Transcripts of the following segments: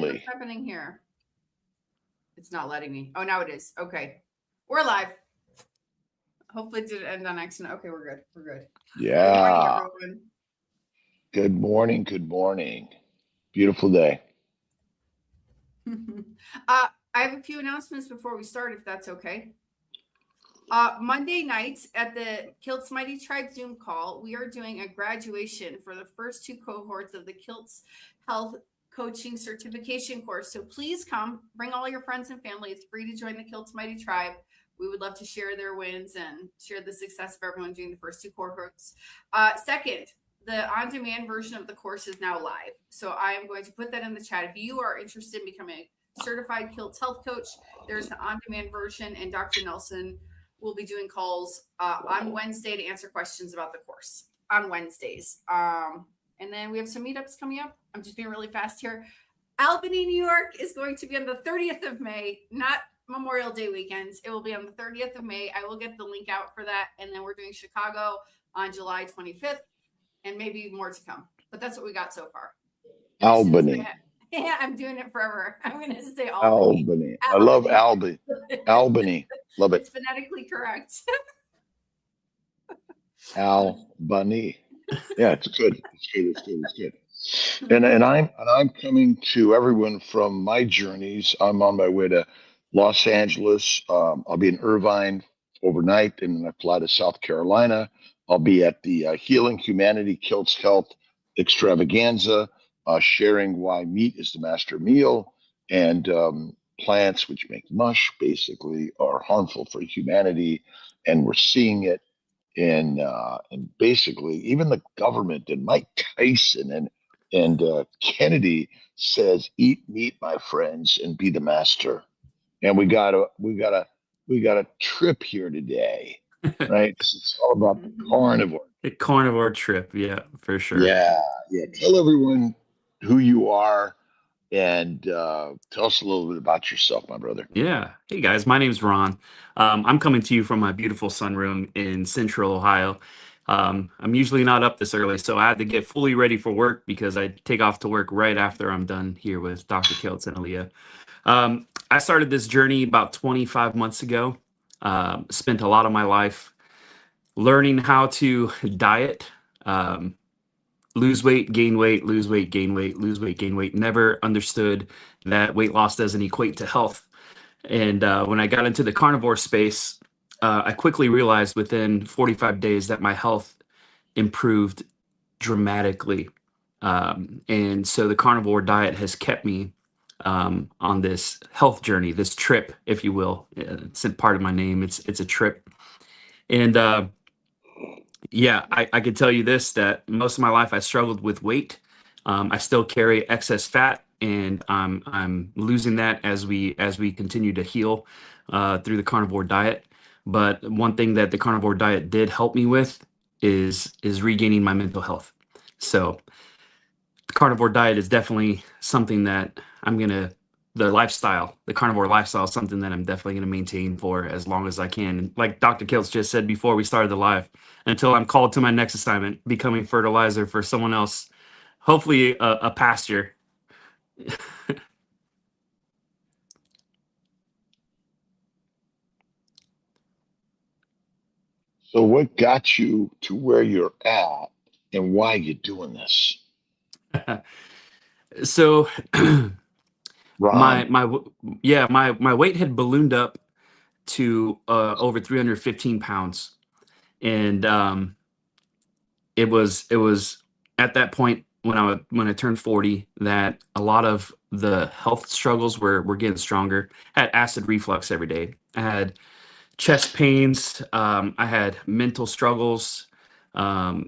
Finally. What's happening here? It's not letting me. Oh, now it is. Okay. We're live. Hopefully it didn't end on accident. Okay, we're good. We're good. Yeah. Good morning, Good morning. Beautiful day. everyone. I have a few announcements before we start, if that's okay. Monday nights at the Kiltz Mighty Tribe Zoom call, we are doing a graduation for the first two cohorts of the Kiltz Health Coaching Certification course. So please come, bring all your friends and family. It's free to join the Kiltz Mighty Tribe. We would love to share their wins and share the success of everyone doing the first two cohorts. Second, the on-demand version of the course is now live. So I am going to put that in the chat. If you are interested in becoming a certified Kiltz health coach, there's the on-demand version, and Dr. Nelson will be doing calls on Wednesday to answer questions about the course on Wednesdays. And then we have some meetups coming up. I'm just being really fast here. Albany, New York is going to be on the 30th of May, not Memorial Day weekends. It will be on the 30th of May. I will get the link out for that. And then we're doing Chicago on July 25th and maybe more to come. But that's what we got so far. Albany. Yeah, I'm doing it forever. I'm going to say Albany. I love Albany. Albany. Love it. It's phonetically correct. Albany. Yeah, it's good. It's good. And I'm coming to everyone from my journeys. I'm on my way to Los Angeles. I'll be in Irvine overnight, and then I fly to South Carolina. I'll be at the Healing Humanity Kiltz Health Extravaganza, sharing why meat is the master meal, and plants, which make mush, basically are harmful for humanity, and we're seeing it in basically even the government. And Mike Tyson and Kennedy says, "Eat meat, my friends, and be the master." And we got a trip here today, right? It's all about the carnivore. The carnivore trip, yeah, for sure. Yeah. Tell everyone who you are and tell us a little bit about yourself, my brother. Yeah. Hey guys, my name's Ron. I'm coming to you from my beautiful sunroom in Central Ohio. I'm usually not up this early, so I had to get fully ready for work because I take off to work right after I'm done here with Dr. Kiltz and Aaliyah. I started this journey about 25 months ago. Spent a lot of my life learning how to diet, lose weight, gain weight, lose weight, gain weight, lose weight, gain weight. Never understood that weight loss doesn't equate to health. And when I got into the carnivore space, I quickly realized within 45 days that my health improved dramatically. And so the carnivore diet has kept me on this health journey, this trip, if you will. It's part of my name. It's a trip. And yeah, I can tell you this, that most of my life I struggled with weight. I still carry excess fat, and I'm losing that as we continue to heal through the carnivore diet. But one thing that the carnivore diet did help me with is regaining my mental health. So the carnivore diet is definitely something that the carnivore lifestyle is something that I'm definitely going to maintain for as long as I can. And like Dr. Kiltz just said before we started the live, until I'm called to my next assignment, becoming fertilizer for someone else, hopefully a pasture. So what got you to where you're at, and why are you doing this? So Ron. my weight had ballooned up to over 315 pounds. And it was at that point when I turned 40 that a lot of the health struggles were getting stronger. I had acid reflux every day. I had chest pains. I had mental struggles. I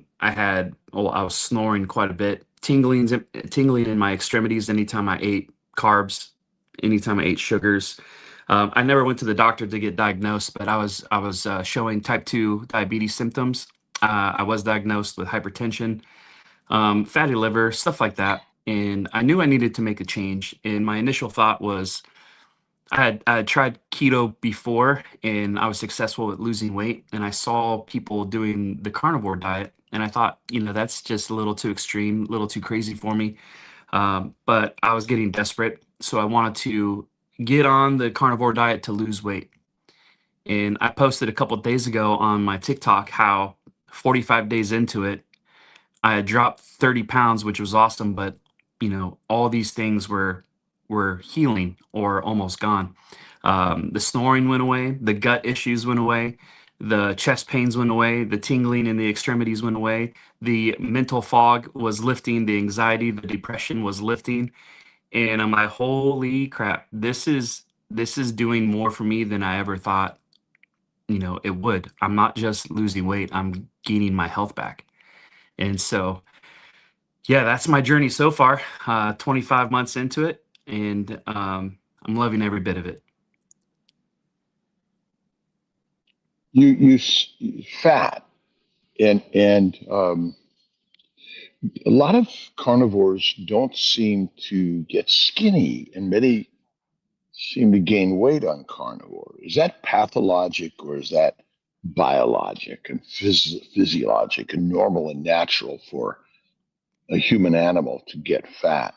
was snoring quite a bit, tingling in my extremities anytime I ate carbs, anytime I ate sugars. I never went to the doctor to get diagnosed, but I was showing type 2 diabetes symptoms. I was diagnosed with hypertension, fatty liver, stuff like that. And I knew I needed to make a change. And my initial thought was I had tried keto before, and I was successful at losing weight. And I saw people doing the carnivore diet, and I thought, that's just a little too extreme, a little too crazy for me. But I was getting desperate. So I wanted to get on the carnivore diet to lose weight. And I posted a couple days ago on my TikTok how 45 days into it, I had dropped 30 pounds, which was awesome. But all these things were healing or almost gone. The snoring went away, the gut issues went away, the chest pains went away, the tingling in the extremities went away, the mental fog was lifting, the anxiety, the depression was lifting, and I'm like, holy crap, this is doing more for me than I ever thought it would. I'm not just losing weight, I'm gaining my health back. And so, yeah, that's my journey so far. 25 months into it, and I'm loving every bit of it. Fat and a lot of carnivores don't seem to get skinny, and many seem to gain weight on carnivore. Is that pathologic or is that biologic and physiologic and normal and natural for a human animal to get fat?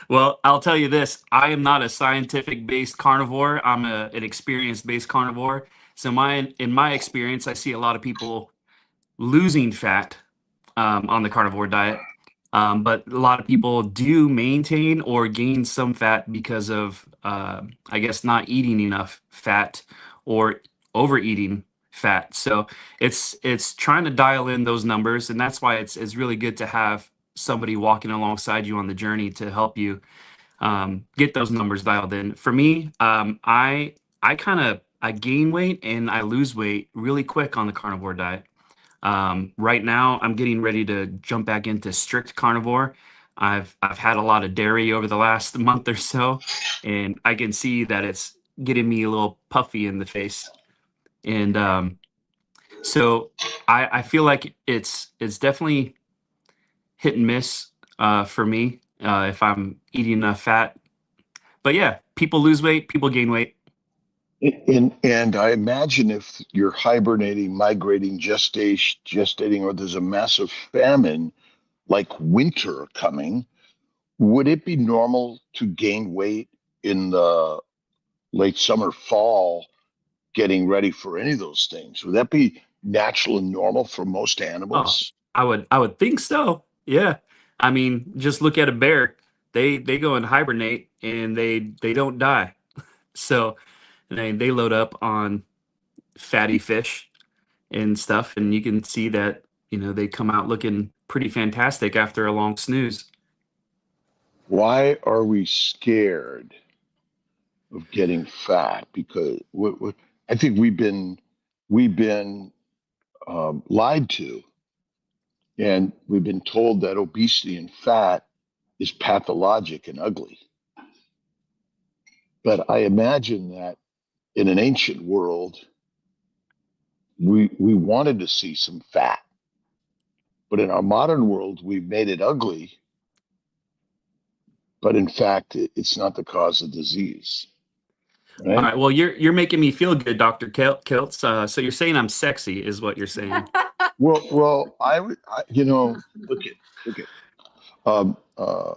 Well, I'll tell you this, I am not a scientific based carnivore. I'm an experience based carnivore. So in my experience, I see a lot of people losing fat on the carnivore diet. But a lot of people do maintain or gain some fat because of, I guess, not eating enough fat or overeating fat. So it's trying to dial in those numbers, and that's why it's really good to have somebody walking alongside you on the journey to help you get those numbers dialed in. For me, I gain weight and I lose weight really quick on the carnivore diet. Right now, I'm getting ready to jump back into strict carnivore. I've had a lot of dairy over the last month or so, and I can see that it's getting me a little puffy in the face. And so I feel like it's definitely hit and miss for me if I'm eating enough fat. But yeah, people lose weight, people gain weight. And I imagine if you're hibernating, migrating, gestating, or there's a massive famine like winter coming, would it be normal to gain weight in the late summer, fall, getting ready for any of those things? Would that be natural and normal for most Oh, animals? I would think so. Yeah. I mean, just look at a bear. They go and hibernate and they don't die. So they load up on fatty fish and stuff, and you can see that, they come out looking pretty fantastic after a long snooze. Why are we scared of getting fat? Because I think we've been lied to, and we've been told that obesity and fat is pathologic and ugly. But I imagine that in an ancient world, we wanted to see some fat, but in our modern world, we've made it ugly. But in fact, it's not the cause of disease, All right? right. Well, you're making me feel good, Dr. Kiltz. So you're saying I'm sexy, is what you're saying. Well, I would, look at um, uh,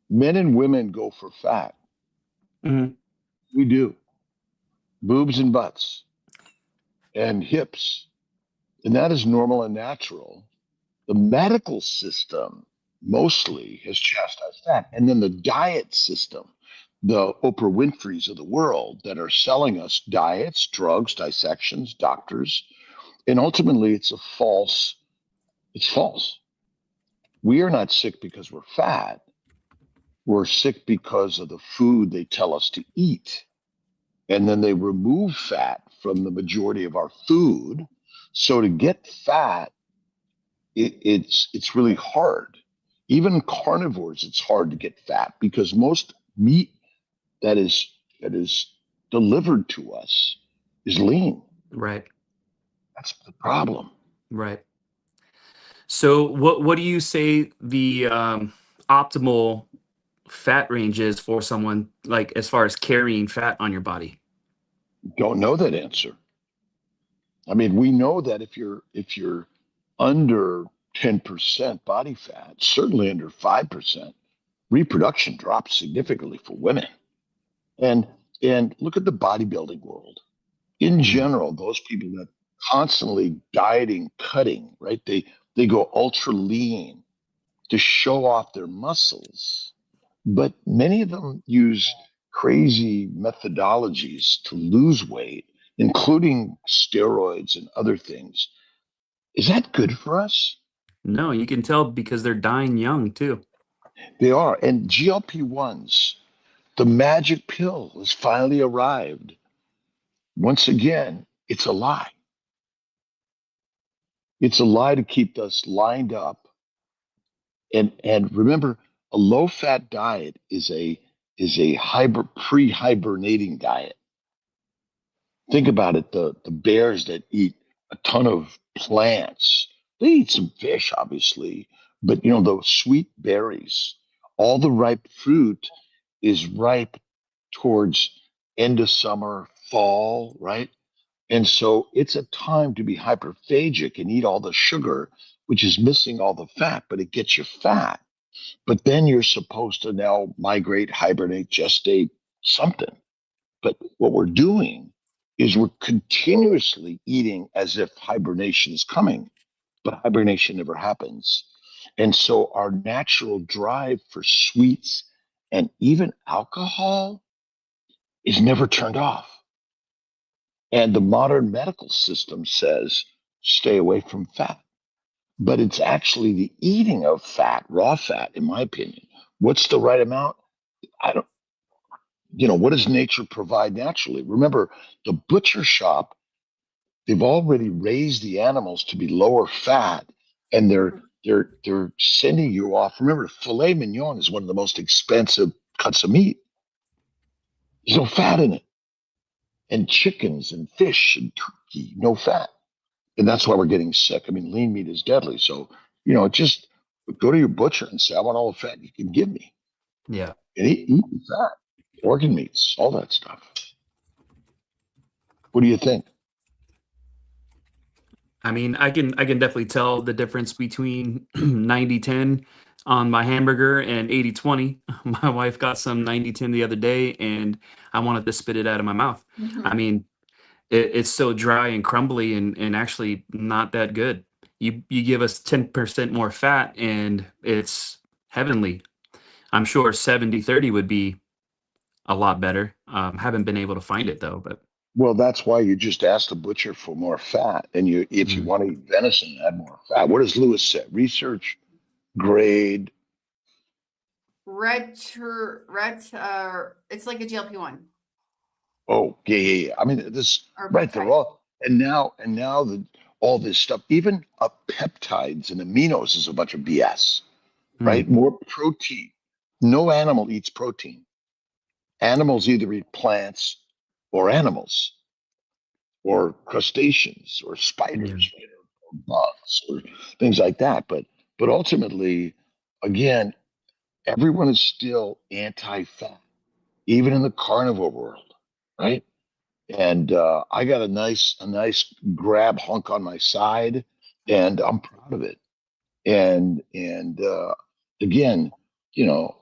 men and women go for fat. Mhm. We do boobs and butts and hips, and that is normal and natural. The medical system mostly has chastised fat, and then the diet system, the Oprah Winfrey's of the world that are selling us diets, drugs, dissections, doctors, and ultimately it's false. It's false. We are not sick because we're fat. We're sick because of the food they tell us to eat. And then they remove fat from the majority of our food. So to get fat, it's really hard. Even carnivores, it's hard to get fat because most meat that is delivered to us is lean. Right. That's the problem. Right. So what do you say the optimal fat range is for someone, like as far as carrying fat on your body? Don't know that answer. I mean, we know that if you're under 10% body fat, certainly under 5%, reproduction drops significantly for women. And look at the bodybuilding world. In general, those people that constantly dieting, cutting, right? They go ultra lean to show off their muscles, but many of them use crazy methodologies to lose weight, including steroids and other things. Is that good for us? No, you can tell because they're dying young too. They are. And GLP-1s, the magic pill, has finally arrived. Once again, it's a lie. It's a lie to keep us lined up. And remember, a low-fat diet is a pre-hibernating diet. Think about it. The bears that eat a ton of plants, they eat some fish, obviously, but those sweet berries, all the ripe fruit is ripe towards end of summer, fall, right? And so it's a time to be hyperphagic and eat all the sugar, which is missing all the fat, but it gets you fat. But then you're supposed to now migrate, hibernate, gestate, something. But what we're doing is we're continuously eating as if hibernation is coming, but hibernation never happens. And so our natural drive for sweets and even alcohol is never turned off. And the modern medical system says stay away from fat. But it's actually the eating of fat, raw fat, in my opinion. What's the right amount? I don't, what does nature provide naturally? Remember, the butcher shop, they've already raised the animals to be lower fat, and they're sending you off. Remember, filet mignon is one of the most expensive cuts of meat. There's no fat in it. And chickens and fish and turkey, no fat. And that's why we're getting sick. I mean, lean meat is deadly. So, just go to your butcher and say, I want all the fat you can give me. Yeah. And eat the fat, organ meats, all that stuff. What do you think? I mean, I can definitely tell the difference between 90-10 on my hamburger and 80-20. My wife got some 90-10 the other day and I wanted to spit it out of my mouth. I mean, it's so dry and crumbly and actually not that good. You give us 10% more fat and it's heavenly. I'm sure 70-30 would be a lot better. Haven't been able to find it though, but Well, that's why you just ask the butcher for more fat. And if you want to eat venison, add more fat. What does Lewis say? Research grade. It's like a GLP-1. Oh, yeah. I mean, this right. They're all and now all this stuff, even peptides and aminos, is a bunch of BS. Right? More protein. No animal eats protein. Animals either eat plants or animals or crustaceans or spiders, right? Or bugs or things like that. But ultimately, again, everyone is still anti-fat, even in the carnivore world, right? And I got a nice grab hunk on my side, and I'm proud of it. And again,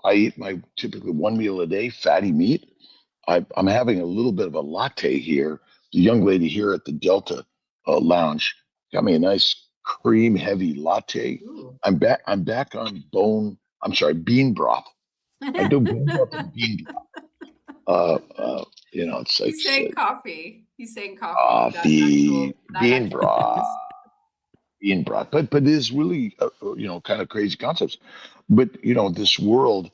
I eat my typically one meal a day, fatty meat. I'm having a little bit of a latte here. The young lady here at the Delta Lounge got me a nice cream heavy latte. Ooh. I'm back on bean broth. I do bean broth and bean broth. It's like He's saying coffee. He's saying coffee. Coffee, bean broth. Being brought, but it is really kind of crazy concepts. But this world.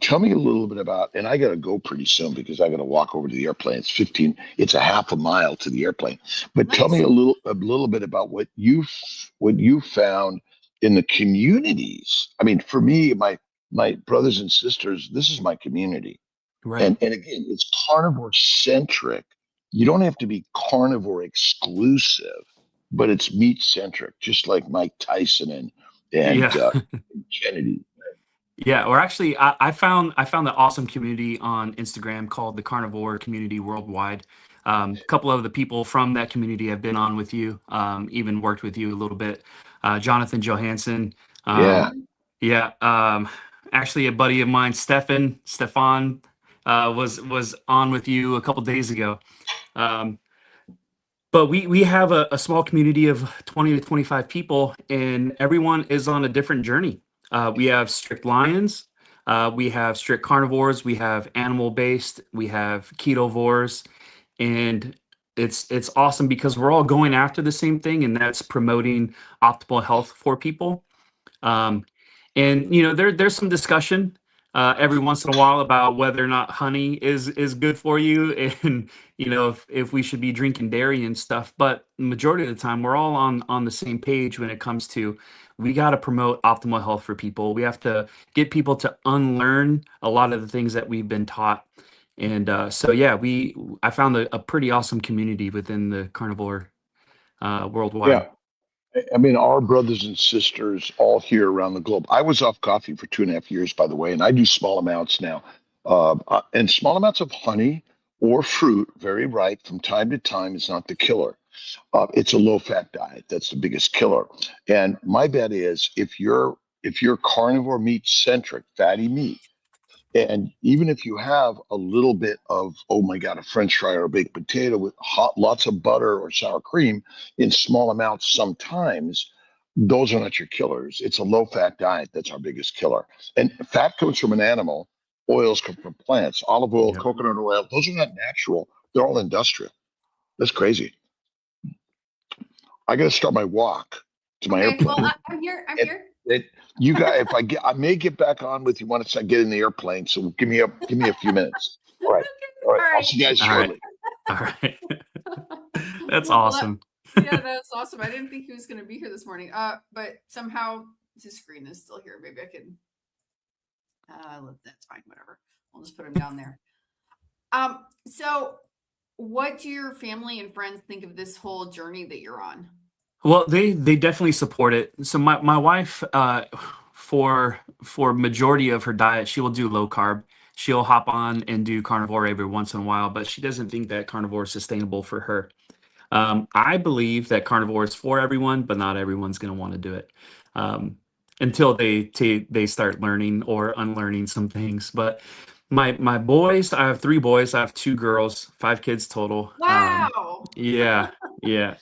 Tell me a little bit about, and I got to go pretty soon because I got to walk over to the airplane. It's a half a mile to the airplane. But Nice. Tell me a little bit about what you found in the communities. I mean, for me, my brothers and sisters, this is my community, right. And again, it's carnivore centric. You don't have to be carnivore exclusive, but it's meat centric, just like Mike Tyson and Kennedy. Yeah, or actually, I found the awesome community on Instagram called the Carnivore Community Worldwide. A couple of the people from that community have been on with you, even worked with you a little bit. Jonathan Johansson. Yeah. Yeah. Actually, a buddy of mine, Stefan, was on with you a couple days ago. But we have a small community of 20 to 25 people, and everyone is on a different journey. We have strict lions, we have strict carnivores, we have animal-based, we have ketovores, and it's awesome because we're all going after the same thing, and that's promoting optimal health for people. Um, and there's some discussion every once in a while about whether or not honey is good for you, and if we should be drinking dairy and stuff. But the majority of the time, we're all on the same page when it comes to we got to promote optimal health for people. We have to get people to unlearn a lot of the things that we've been taught. And so yeah, I found a pretty awesome community within the carnivore worldwide. Yeah. I mean, our brothers and sisters all here around the globe. I was off coffee for 2.5 years, by the way, and I do small amounts now. And small amounts of honey or fruit, very ripe from time to time, is not the killer. It's a low-fat diet that's the biggest killer. And my bet is if you're carnivore meat centric, fatty meat, and even if you have a little bit of, oh my God, a French fry or a baked potato with lots of butter or sour cream in small amounts sometimes, those are not your killers. It's a low-fat diet that's our biggest killer. And fat comes from an animal. Oils come from plants. Olive oil, Yep. coconut oil, those are not natural. They're all industrial. That's crazy. I got to start my walk to my Okay, airplane. well, I'm here. I'm here. You got. I may get back on with you once I get in the airplane. So give me a few minutes. All right. Okay, All right. all I'll right. see you guys All right. shortly. All right. That's Well, awesome. Yeah, that's awesome. I didn't think he was going to be here this morning. But somehow his screen is still here. Maybe I can. That's fine. Whatever. I'll just put him down there. So what do your family and friends think of this whole journey that you're on? Well, they definitely support it. So my wife, for majority of her diet, she will do low carb. She'll hop on and do carnivore every once in a while, but she doesn't think that carnivore is sustainable for her. I believe that carnivore is for everyone, but not everyone's going to want to do it until they start learning or unlearning some things. But my boys, I have 3 boys, I have 2 girls, 5 kids total. Wow. Yeah, yeah.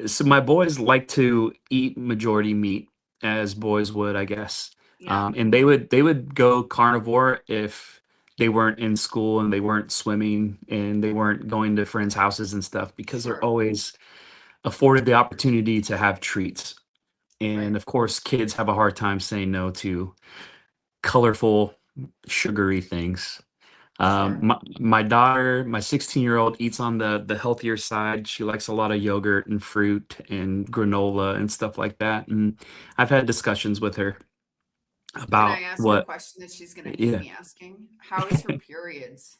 So my boys like to eat majority meat, as boys would, I guess. Yeah. And they would go carnivore if they weren't in school and they weren't swimming and they weren't going to friends' houses and stuff, because they're Sure. always afforded the opportunity to have treats. And Right. of course, kids have a hard time saying no to colorful, sugary things. Sure. My daughter, my 16-year-old, eats on the healthier side. She likes a lot of yogurt and fruit and granola and stuff like that. And I've had discussions with her Can I about ask her a what, question that she's going to hate yeah. me asking? How is her periods?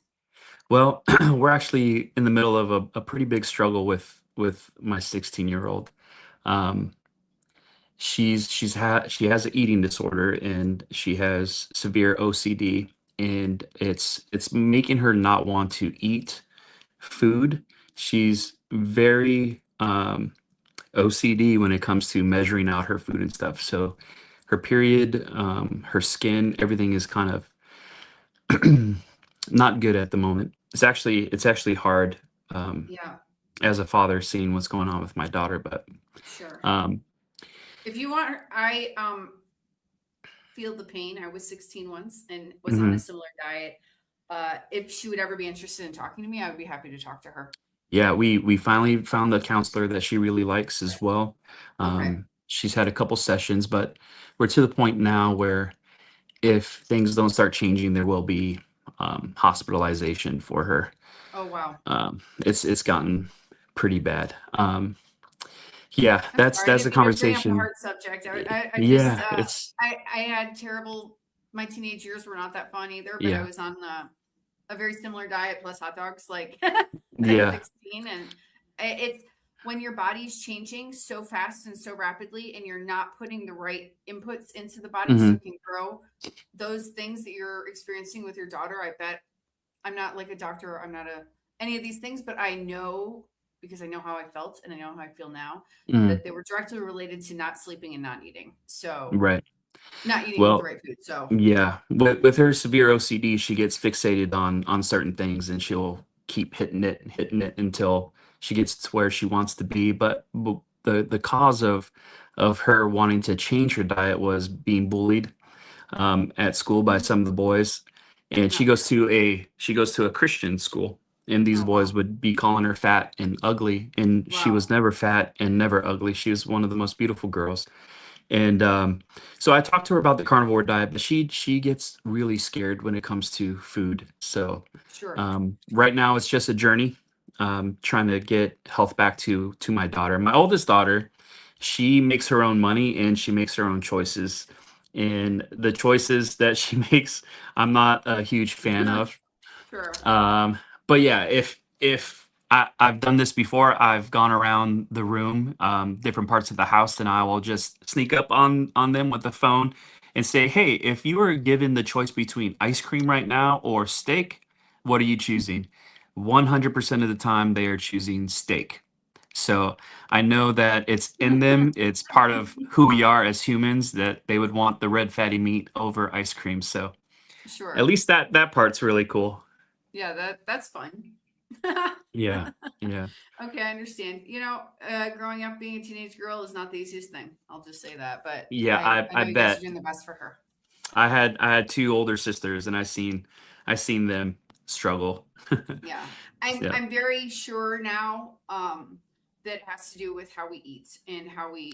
Well, we're actually in the middle of a pretty big struggle with my 16-year-old. Um, she has an eating disorder, and she has severe OCD, and it's making her not want to eat food. She's very OCD when it comes to measuring out her food and stuff. So her period, her skin, everything is kind of not good at the moment. It's actually hard Yeah, as a father seeing what's going on with my daughter. But sure. um, If you want, I feel the pain. I was 16 once and was on a mhm. similar diet. If she would ever be interested in talking to me, I would be happy to talk to her. Yeah, we finally found a counselor that she really likes as well. Okay. She's had a couple sessions, but we're to the point now where if things don't start changing, there will be hospitalization for her. Oh, wow. It's gotten pretty bad. Yeah, I'm that's sorry. I that's a didn't mean to bring up a conversation. hard subject. I just, Yeah, it's I had terrible, my teenage years were not that fun either, but I yeah, was on a very similar diet plus hot dogs, like when I was yeah, 16. And it's when your body's changing so fast and so rapidly, and you're not putting the right inputs into the body so hmm it can grow those things that you're experiencing with your daughter. I bet I'm not like a doctor, I'm not any of these things, but I know, because I know how I felt and I know how I feel now, mm, that they were directly related to not sleeping and not eating. So right. not eating the Well, right food. So yeah, with her severe OCD, she gets fixated on certain things, and she'll keep hitting it until she gets to where she wants to be. But the cause of her wanting to change her diet was being bullied at school by some of the boys, and not she goes to a Christian school, and these oh wow. boys would be calling her fat and ugly, and she Wow. was never fat and never ugly. She was one of the most beautiful girls. And so I talked to her about the carnivore diet, but she gets really scared when it comes to food. So Sure. right now it's just a journey, trying to get health back to my daughter. My oldest daughter, she makes her own money and she makes her own choices. And the choices that she makes, I'm not a huge fan of. Sure. But yeah, if I've done this before, I've gone around the room, different parts of the house, and I will just sneak up on them with the phone and say, "Hey, if you were given the choice between ice cream right now or steak, what are you choosing?" 100% of the time, they are choosing steak. So I know that it's in them. It's part of who we are as humans that they would want the red fatty meat over ice cream. So at Sure. least that part's really cool. Yeah, that's fun. Yeah, yeah. Okay, I understand. Growing up being a teenage girl is not the easiest thing. I'll just say that. But Yeah, I I know you guys are bet. doing the best for her. I had two older sisters, and I seen them struggle. Yeah. I'm Yeah. I'm very sure now that has to do with how we eat and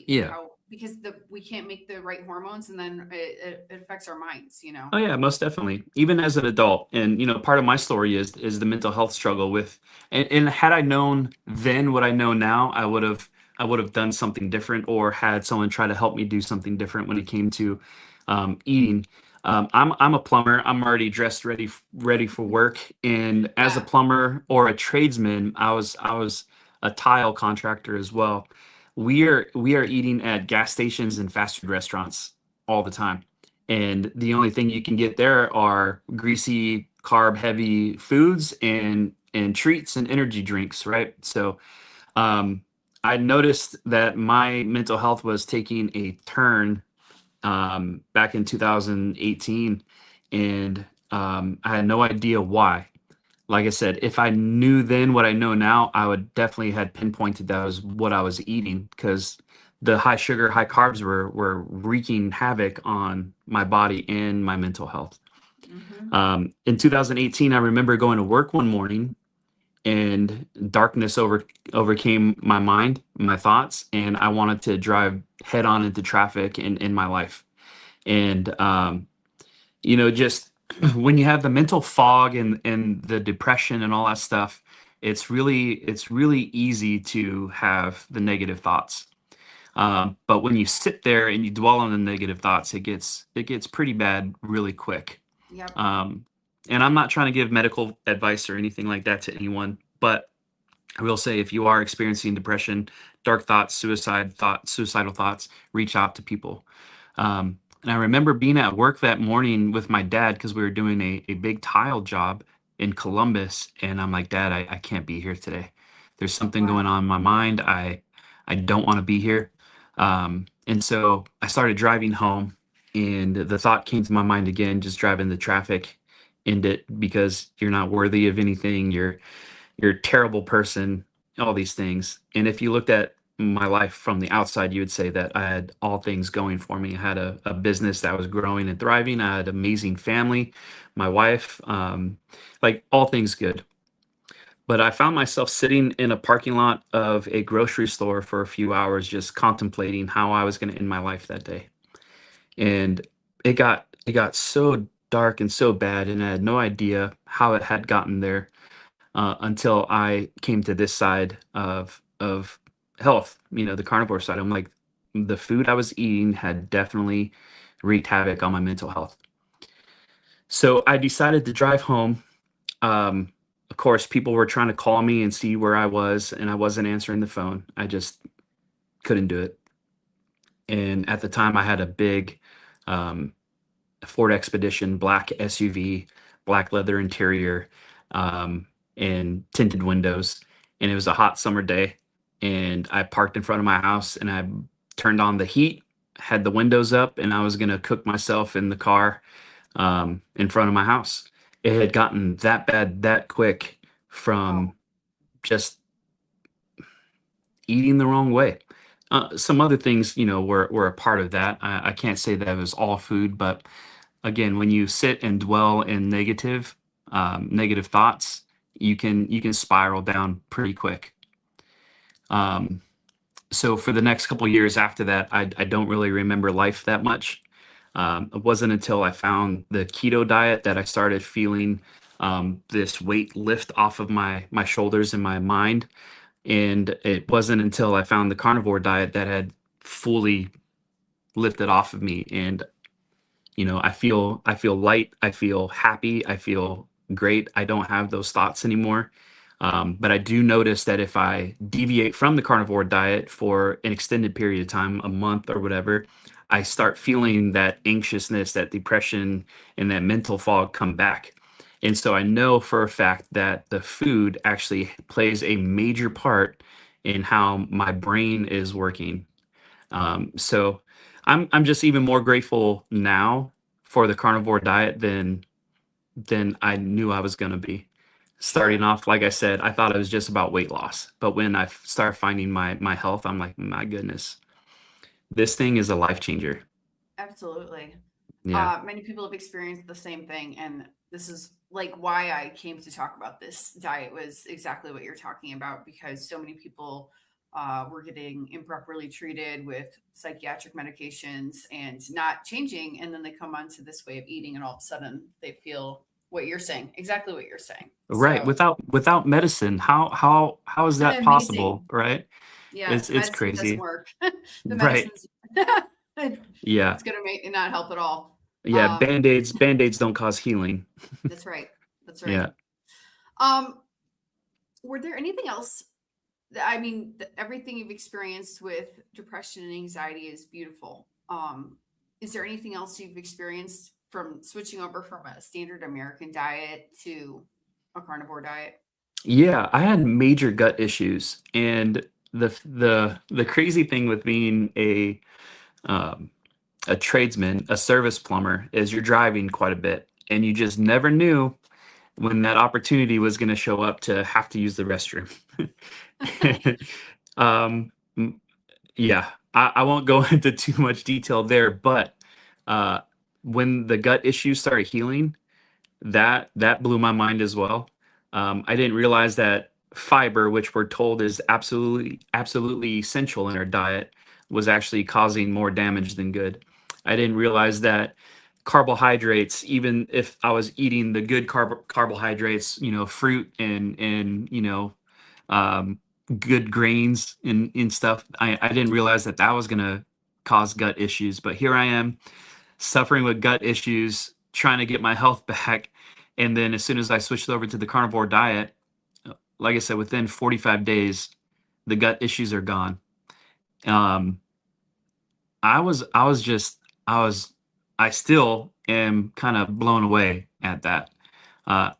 Yeah. how because we can't make the right hormones and then it affects our minds, you know. Oh yeah, most definitely. Even as an adult, and part of my story is the mental health struggle with, and had I known then what I know now, I would have done something different, or had someone try to help me do something different when it came to eating. I'm a plumber. I'm already dressed ready for work, and as a Yeah. plumber or a tradesman, I was a tile contractor as well. We are eating at gas stations and fast food restaurants all the time, and the only thing you can get there are greasy, carb heavy foods and treats and energy drinks, right? So um I noticed that my mental health was taking a turn back in 2018, and I had no idea why. Like I said, if I knew then what I know now, I would definitely had pinpointed that was what I was eating, because the high sugar, high carbs were wreaking havoc on my body and my mental health. Mm-hmm. In 2018, I remember going to work one morning, and darkness overcame my mind, my thoughts, and I wanted to drive head on into traffic in my life. And just when you have the mental fog and the depression and all that stuff, it's really easy to have the negative thoughts. But when you sit there and you dwell on the negative thoughts, it gets pretty bad really quick. Yep. um, and I'm not trying to give medical advice or anything like that to anyone, but I will say, if you are experiencing depression, dark thoughts, suicidal thoughts, reach out to people. And I remember being at work that morning with my dad, because we were doing a big tile job in Columbus. And I'm like, Dad, I can't be here today. There's something going Wow. on in my mind. I don't want to be here. And so I started driving home, and the thought came to my mind again, just driving the traffic, end it, because you're not worthy of anything. You're a terrible person, all these things. And if you looked at my life from the outside, you would say that I had all things going for me. I had a business that was growing and thriving. I had amazing family, my wife, like all things good. But I found myself sitting in a parking lot of a grocery store for a few hours, just contemplating how I was going to end my life that day. And it got so dark and so bad, and I had no idea how it had gotten there, until I came to this side of health, the carnivore side. I'm like, the food I was eating had definitely wreaked havoc on my mental health. So I decided to drive home. Of course, people were trying to call me and see where I was, and I wasn't answering the phone. I just couldn't do it. And at the time, I had a big um, Ford Expedition, black SUV, black leather interior, and tinted windows. And it was a hot summer day. And I parked in front of my house, and I turned on the heat, had the windows up and I was going to cook myself in the car in front of my house. It had gotten that bad that quick from just eating the wrong way. Some other things, were a part of that. I can't say that it was all food, but again, when you sit and dwell in negative thoughts, you can spiral down pretty quick. So for the next couple years after that, I don't really remember life that much. It wasn't until I found the keto diet that I started feeling this weight lift off of my shoulders and my mind. And it wasn't until I found the carnivore diet that had fully lifted off of me. And I feel light, I feel happy, I feel great. I don't have those thoughts anymore. But I do notice that if I deviate from the carnivore diet for an extended period of time, a month or whatever, I start feeling that anxiousness, that depression, and that mental fog come back. And so I know for a fact that the food actually plays a major part in how my brain is working. So I'm just even more grateful now for the carnivore diet than I knew I was going to be. Starting Sure. off, like I said, I thought it was just about weight loss, but when I start finding my health, I'm like, my goodness, this thing is a life changer. Absolutely. Yeah. Many people have experienced the same thing, and this is like why I came to talk about this diet was exactly what you're talking about, because so many people were getting improperly treated with psychiatric medications and not changing, and then they come onto this way of eating, and all of a sudden they feel what you're saying, exactly what you're saying. Right. So Without medicine, how is that possible? amazing. Right? Yeah, It's medicine doesn't crazy. work. The Right. medicine's Yeah. it's gonna make it not help at all. Yeah. Um, Band-Aids don't cause healing. that's right. That's right. Yeah. Um, were there anything else? I mean, everything you've experienced with depression and anxiety is beautiful. Is there anything else you've experienced from switching over from a standard American diet to a carnivore diet? Yeah, I had major gut issues, and the crazy thing with being um, a tradesman, a service plumber, is you're driving quite a bit, and you just never knew when that opportunity was going to show up to have to use the restroom. um, m- yeah, I won't go into too much detail there, but uh, when the gut issues started healing, that blew my mind as well. I didn't realize that fiber, which we're told is absolutely essential in our diet, was actually causing more damage than good. I didn't realize that carbohydrates, even if I was eating the good carbohydrates, fruit and um, good grains and stuff, I didn't realize that was gonna cause gut issues. But here I am suffering with gut issues, trying to get my health back. And then as soon as I switched over to the carnivore diet, like I said, within 45 days, the gut issues are gone. Um, I was just, I still am kind of blown away at that.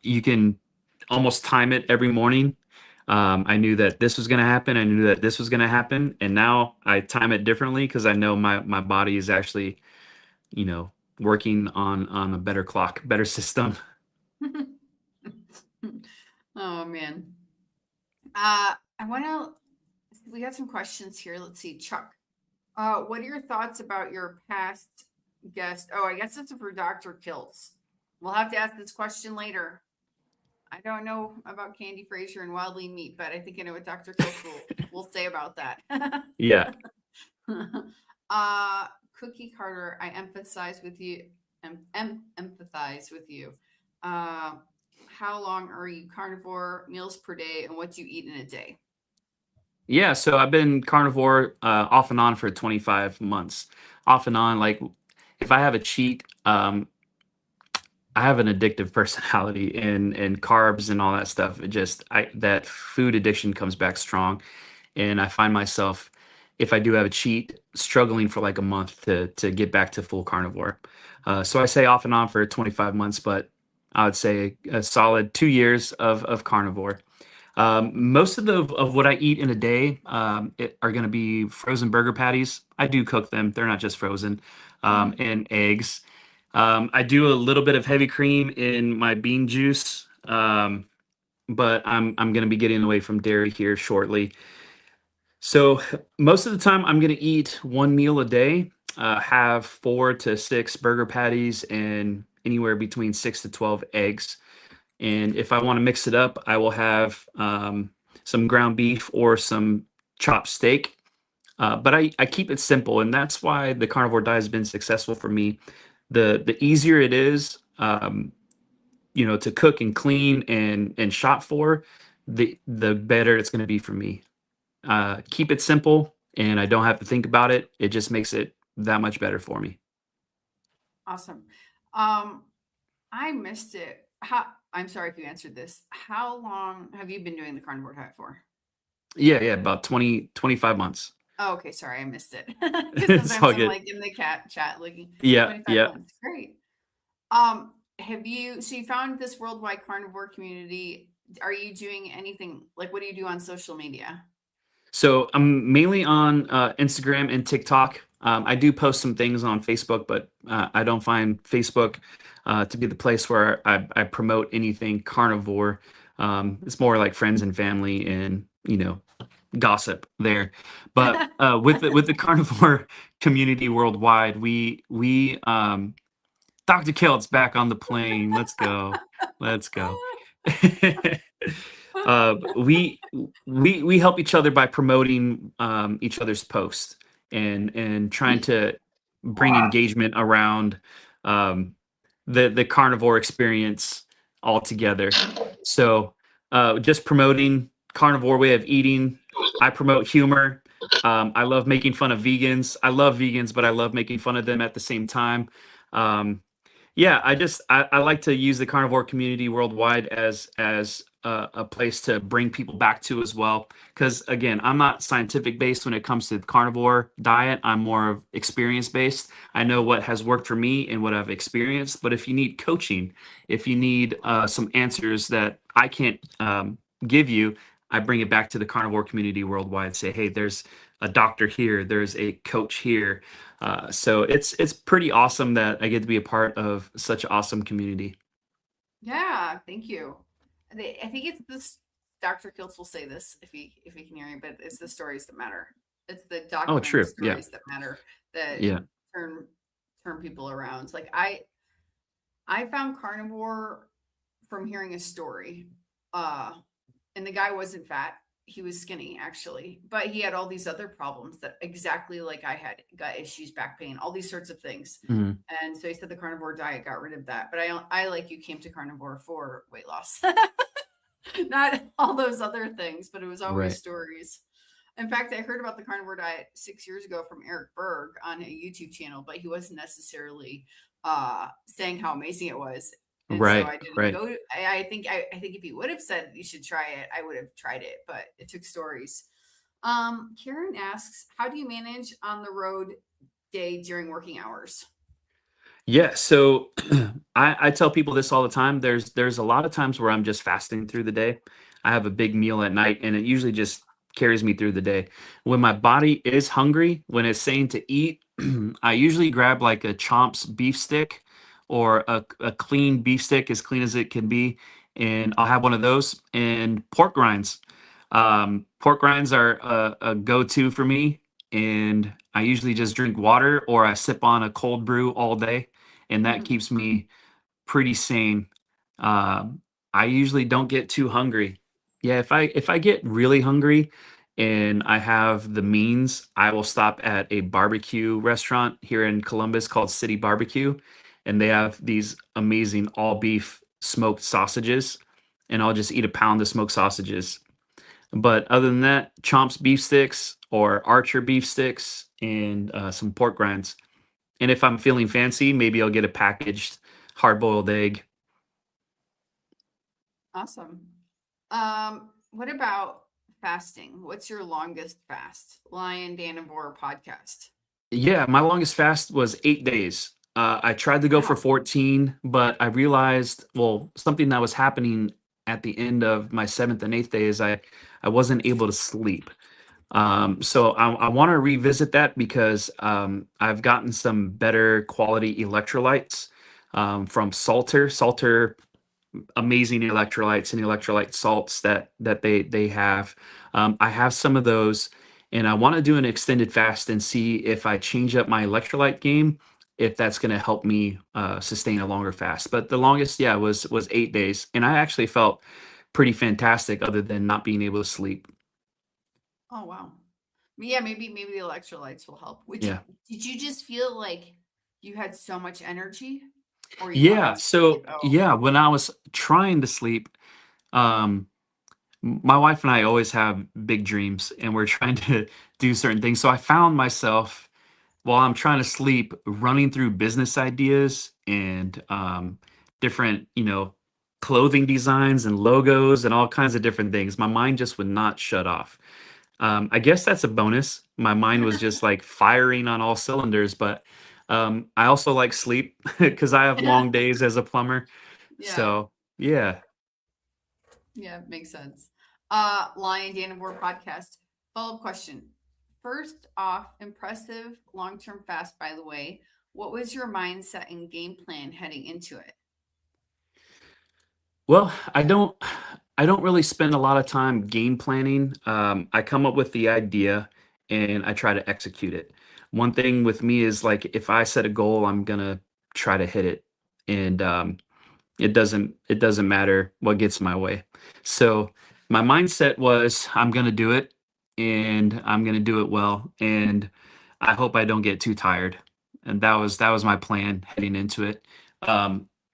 You can almost time it every morning. I knew that this was going to happen. I knew that this was going to happen. And now I time it differently because I know my body is actually working on a better clock, better system. Oh man. I want to. We got some questions here. Let's see, Chuck. What are your thoughts about your past guest? Oh, I guess this is for Dr. Kiltz. We'll have to ask this question later. I don't know about Candy Fraser and wild lean meat, but I think I know what Dr. Kiltz will say about that. Yeah. Cookie Carter, I empathize with you. Empathize with you. How long are you carnivore, meals per day, and what do you eat in a day? Yeah, so I've been carnivore off and on for 25 months. Off and on, like if I have a cheat, I have an addictive personality and carbs and all that stuff. That food addiction comes back strong. And I find myself, if I do have a cheat, struggling for like a month to get back to full carnivore. So I say off and on for 25 months, but I would say a solid 2 years of carnivore. Most of what I eat in a day are going to be frozen burger patties. I do cook them; they're not just frozen, Mhm. and eggs. I do a little bit of heavy cream in my bean juice, but I'm going to be getting away from dairy here shortly. So most of the time, I'm going to eat one meal a day, have 4 to 6 burger patties, and anywhere between 6 to 12 eggs. And if I want to mix it up, I will have some ground beef or some chopped steak. But I keep it simple, and that's why the carnivore diet has been successful for me. The easier it is, to cook and clean and shop for, the better it's going to be for me. Keep it simple, and I don't have to think about it. It just makes it that much better for me. Awesome. I missed it. I'm sorry if you answered this. How long have you been doing the carnivore diet for? Yeah, about 20, 25 months. Oh, okay. Sorry, I missed it. Because It's sometimes all I'm good. like in the cat chat looking Yeah, 25 yeah. months. Great. So you found this worldwide carnivore community. Are you doing anything like what do you do on social media? So I'm mainly on Instagram and TikTok. I do post some things on Facebook, but I don't find Facebook to be the place where I promote anything carnivore. It's more like friends and family and gossip there. But with the carnivore community worldwide, we Dr. Kiltz back on the plane. Let's go. Let's go. We help each other by promoting each other's posts and trying to bring engagement around um, the carnivore experience altogether. So just promoting carnivore way of eating. I promote humor. I love making fun of vegans. I love vegans, but I love making fun of them at the same time. Um, yeah, I like to use the carnivore community worldwide as a place to bring people back to as well. Because again, I'm not scientific based when it comes to the carnivore diet. I'm more of experience based. I know what has worked for me and what I've experienced. But if you need coaching, if you need some answers that I can't give you, I bring it back to the carnivore community worldwide. Say, hey, there's a doctor here, there's a coach here. So it's pretty awesome that I get to be a part of such an awesome community. Yeah, thank you. I think it's this. Dr. Kiltz will say this if he can hear me, but it's the stories that matter. It's the Oh, documented true. Yeah. stories that matter that Yeah. turn turn people around. Like I found carnivore from hearing a story. Uh, and the guy wasn't fat. He was skinny actually, but he had all these other problems that exactly like I had gut issues, back pain, all these sorts of things. Mhm. And so he said the carnivore diet got rid of that. But I like you came to carnivore for weight loss, not all those other things, but it was always Right. stories. In fact, I heard about the carnivore diet 6 years ago from Eric Berg on a YouTube channel, but he wasn't necessarily saying how amazing it was. And so Right. I didn't Right. go. I think if he would have said you should try it, I would have tried it. But it took stories. Karen asks, how do you manage on the road day during working hours? Yeah. So I tell people this all the time. There's a lot of times where I'm just fasting through the day. I have a big meal at night, and it usually just carries me through the day. When my body is hungry, when it's saying to eat, I usually grab like a Chomp's beef stick or a clean beef stick, as clean as it can be, and I'll have one of those and pork rinds. Pork rinds are a go-to for me, and I usually just drink water or I sip on a cold brew all day, and that Mhm. keeps me pretty sane. I usually don't get too hungry. Yeah, if I get really hungry and I have the means, I will stop at a barbecue restaurant here in Columbus called City Barbecue, and they have these amazing all beef smoked sausages, and I'll just eat a pound of smoked sausages. But other than that, Chomp's beef sticks or Archer beef sticks and some pork rinds. And if I'm feeling fancy, maybe I'll get a packaged hard-boiled egg. Awesome. What about fasting? What's your longest fast? Lion Danivore podcast. Yeah, my longest fast was 8 days. I tried to go for Wow. 14, but I realized, well, something that was happening at the end of my 7th and 8th day is I wasn't able to sleep. So I want to revisit that because I've gotten some better quality electrolytes from Salter. Salter, amazing electrolytes and electrolyte salts that they have. I have some of those, and I want to do an extended fast and see if I change up my electrolyte game, if that's going to help me sustain a longer fast. But the longest, yeah, was 8 days, and I actually felt pretty fantastic, other than not being able to sleep. Oh wow. Yeah, maybe the electrolytes will help. Yeah. Did you just feel like you had so much energy, or you Yeah. wanted to So sleep? Oh, yeah, when I was trying to sleep, um, my wife and I always have big dreams, and we're trying to do certain things. So I found myself while I'm trying to sleep, running through business ideas and different, clothing designs and logos and all kinds of different things. My mind just would not shut off. I guess that's a bonus. My mind was just like firing on all cylinders, but I also like sleep because I have long days as a plumber. yeah. So, yeah. Yeah, makes sense. Lion Danivore podcast. Follow-up question. First off, impressive long-term fast, by the way. What was your mindset and game plan heading into it? Well, I don't really spend a lot of time game planning. I come up with the idea and I try to execute it. One thing with me is like if I set a goal, I'm gonna try to hit it, and it doesn't matter what gets in my way. So my mindset was I'm gonna do it, and I'm gonna do it well, and I hope I don't get too tired. And that was my plan heading into it.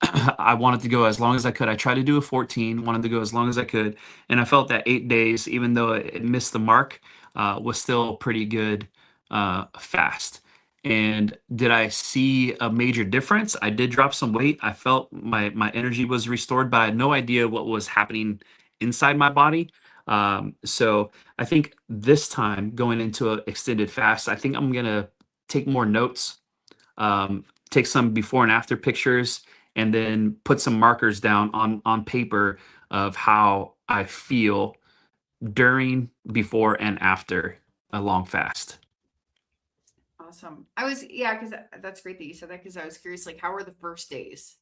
I wanted to go as long as I could. I tried to do a 14, wanted to go as long as I could, and I felt that 8 days, even though it missed the mark, was still pretty good fast. And did I see a major difference? I did drop some weight. I felt my energy was restored, but I had no idea what was happening inside my body. So I think this time going into an extended fast, I think I'm gonna take more notes, take some before and after pictures, and then put some markers down on paper of how I feel during, before, and after a long fast. Awesome. Because that's great that you said that, because I was curious, like, how were the first days?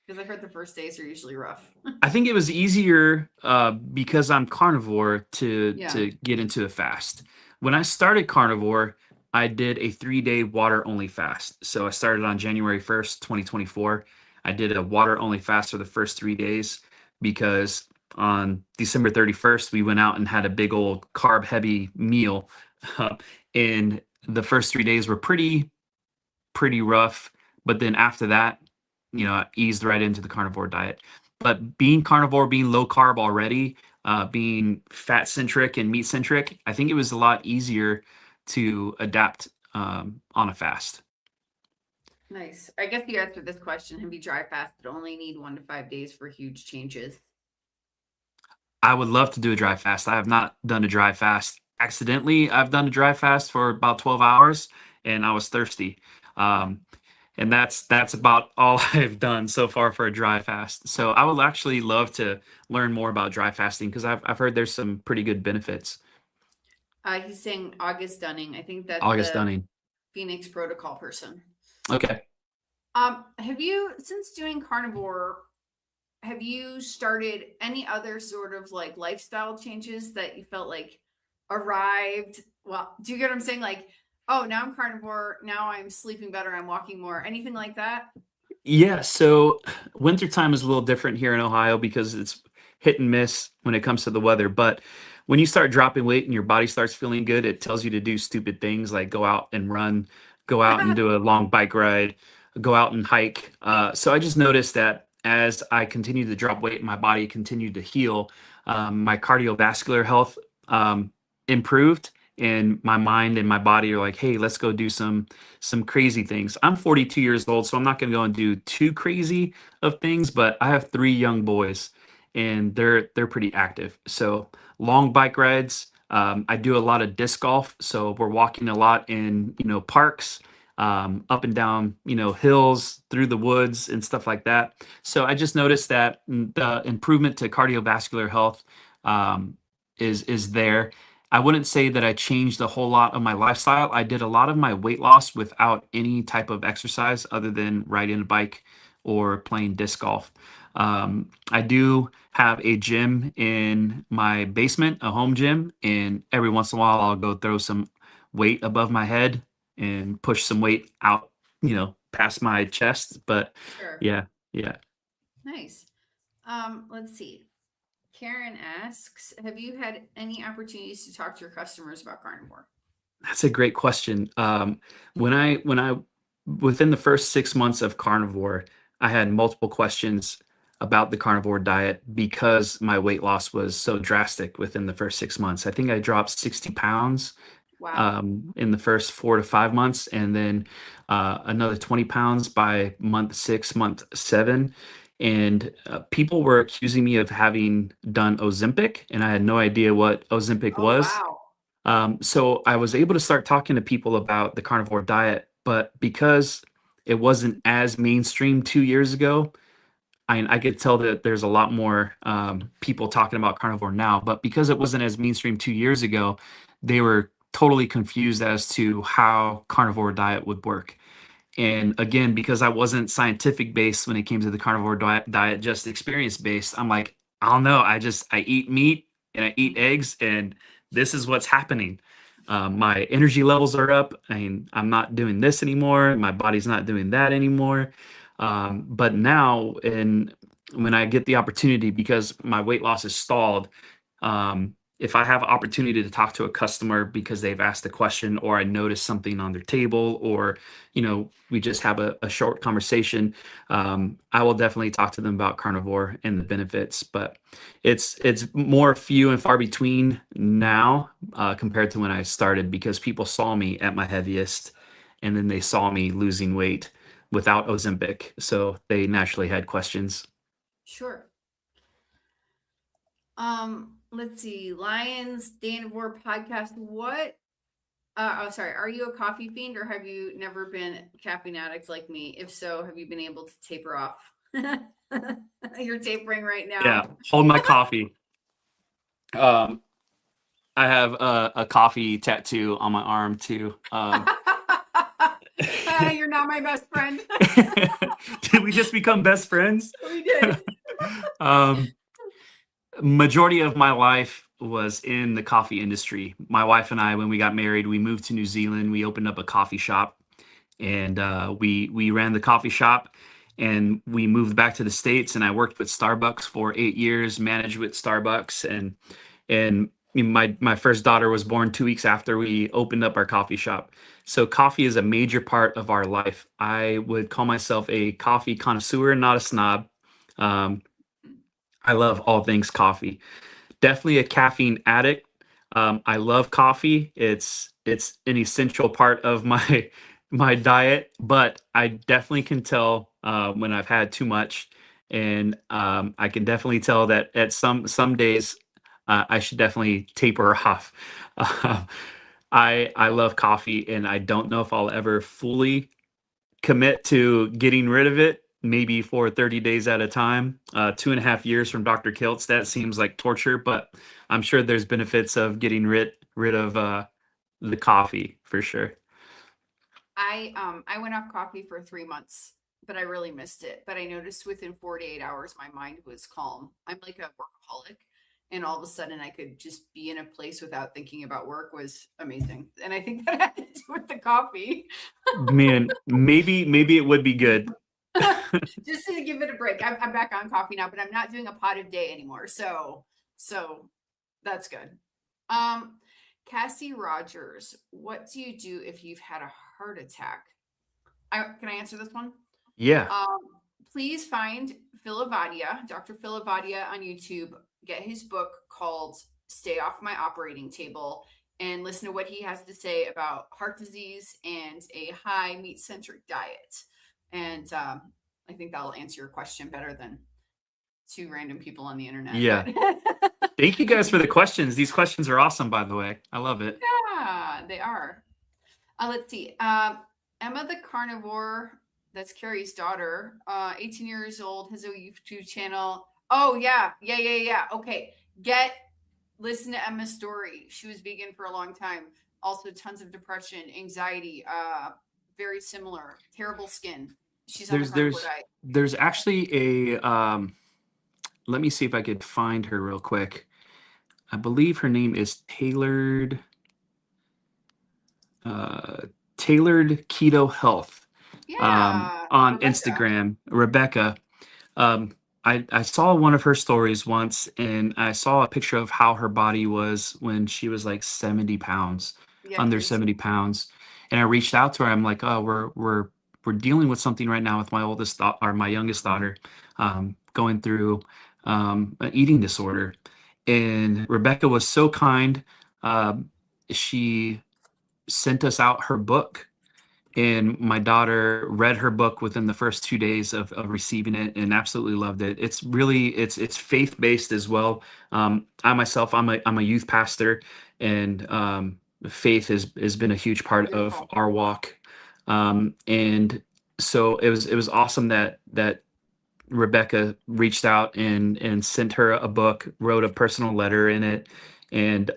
Because I heard the first days are usually rough. I think it was easier because I'm carnivore to Yeah. get into a fast. When I started carnivore, I did a 3-day water only fast. So I started on January 1st, 2024. I did a water only fast for the first 3 days because on December 31st, we went out and had a big old carb heavy meal. And the first 3 days were pretty rough. But then after that, I eased right into the carnivore diet. But being carnivore, being low carb already, being fat centric and meat centric, I think it was a lot easier to adapt on a fast. Nice. I guess you answered this question. Have you dry fasted? Only need 1 to 5 days for huge changes. I would love to do a dry fast. I have not done a dry fast. Accidentally, I've done a dry fast for about 12 hours and I was thirsty. And that's about all I've done so far for a dry fast. So I would actually love to learn more about dry fasting because I've heard there's some pretty good benefits. He's saying August Dunning. I think that's August the Dunning. Phoenix Protocol person. Okay. Have you, since doing carnivore, have you started any other sort of like lifestyle changes that you felt like arrived? Well, do you get what I'm saying? Like, oh, now I'm carnivore. Now I'm sleeping better. I'm walking more. Anything like that? Yeah, so wintertime is a little different here in Ohio because it's hit and miss when it comes to the weather. But when you start dropping weight and your body starts feeling good, it tells you to do stupid things like go out and run, go out and do a long bike ride, go out and hike. So I just noticed that as I continued to drop weight and my body continued to heal, my cardiovascular health improved, and my mind and my body are like, hey, let's go do some crazy things. I'm 42 years old, so I'm not going to go and do too crazy of things, but I have 3 young boys and they're pretty active. So long bike rides. I do a lot of disc golf, so we're walking a lot in parks. up and down, hills, through the woods and stuff like that. So I just noticed that the improvement to cardiovascular health is there. I wouldn't say that I changed a whole lot of my lifestyle. I did a lot of my weight loss without any type of exercise other than riding a bike or playing disc golf. I do have a gym in my basement, a home gym, and every once in a while I'll go throw some weight above my head and push some weight out, past my chest. But Sure. yeah, yeah. Nice. Let's see. Karen asks, have you had any opportunities to talk to your customers about carnivore? That's a great question. When I within the first 6 months of carnivore, I had multiple questions about the carnivore diet because my weight loss was so drastic within the first 6 months. I think I dropped 60 pounds Wow. in the first 4 to 5 months, and then another 20 pounds by month 6, month 7. And people were accusing me of having done Ozempic, and I had no idea what Ozempic Oh, was. wow. So I was able to start talking to people about the carnivore diet, but because it wasn't as mainstream 2 years ago, I could tell that there's a lot more people talking about carnivore now, but because it wasn't as mainstream 2 years ago, they were totally confused as to how carnivore diet would work. And again, because I wasn't scientific based when it came to the carnivore diet, just experience based, I'm like, I don't know. I eat meat and I eat eggs, and this is what's happening. My energy levels are up. I'm not doing this anymore. My body's not doing that anymore. But now, when I get the opportunity, because my weight loss is stalled, if I have opportunity to talk to a customer because they've asked a question, or I notice something on their table, or we just have a short conversation, I will definitely talk to them about carnivore and the benefits. But it's more few and far between now compared to when I started, because people saw me at my heaviest, and then they saw me losing weight without Ozempic, so they naturally had questions. Sure. Let's see. Lions Danivore podcast. What? Sorry. Are you a coffee fiend, or have you never been caffeine addict like me? If so, have you been able to taper off? You're tapering right now. Yeah, hold my coffee. I have a coffee tattoo on my arm too. You're not my best friend. Did we just become best friends? We did. Majority of my life was in the coffee industry. My wife and I, when we got married, we moved to New Zealand. We opened up a coffee shop, and we ran the coffee shop, and we moved back to the States, and I worked with Starbucks for 8 years, managed with Starbucks, and my first daughter was born 2 weeks after we opened up our coffee shop. So coffee is a major part of our life. I would call myself a coffee connoisseur, not a snob. I love all things coffee. Definitely a caffeine addict. I love coffee. It's an essential part of my my diet, but I definitely can tell when I've had too much, and I can definitely tell that at some days I should definitely taper off. I love coffee, and I don't know if I'll ever fully commit to getting rid of it, maybe for 30 days at a time. 2.5 years from Dr.Kiltz, that seems like torture, but I'm sure there's benefits of getting rid of the coffee for sure. I went off coffee for 3 months, but I really missed it. But I noticed within 48 hours, my mind was calm. I'm like a workaholic, and all of a sudden I could just be in a place without thinking about work. Was amazing. And I think that had to do with the coffee. Man, maybe it would be good. Just to give it a break. I'm back on coffee now, but I'm not doing a pot a day anymore. So that's good. Cassie Rogers, what do you do if you've had a heart attack? Can I answer this one? Yeah. Please find Filavadia, Dr. Filavadia on YouTube. Get his book called Stay Off My Operating Table, and listen to what he has to say about heart disease and a high meat-centric diet. And I think that'll answer your question better than 2 random people on the internet. Yeah. Thank you guys for the questions. These questions are awesome, by the way. I love it. Yeah, they are. Let's see. Emma the carnivore, that's Carrie's daughter, 18 years old, has a YouTube channel. Oh yeah. Okay. Listen to Emma's story. She was vegan for a long time. Also tons of depression, anxiety, very similar, terrible skin. She's on the carnivore diet. There's actually a let me see if I could find her real quick. I believe her name is Tailored Keto Health Yeah. on Rebecca. Instagram. Rebecca. I saw one of her stories once, and I saw a picture of how her body was when she was like 70 pounds, Yeah, under crazy. 70 pounds. And I reached out to her. I'm like, oh, we're dealing with something right now with my youngest daughter, going through an eating disorder. And Rebecca was so kind. She sent us out her book, and my daughter read her book within the first 2 days of receiving it and absolutely loved it. It's faith-based as well. I myself, I'm a youth pastor, and faith has been a huge part of Beautiful. our walk. And so it was awesome that Rebecca reached out and sent her a book, wrote a personal letter in it, and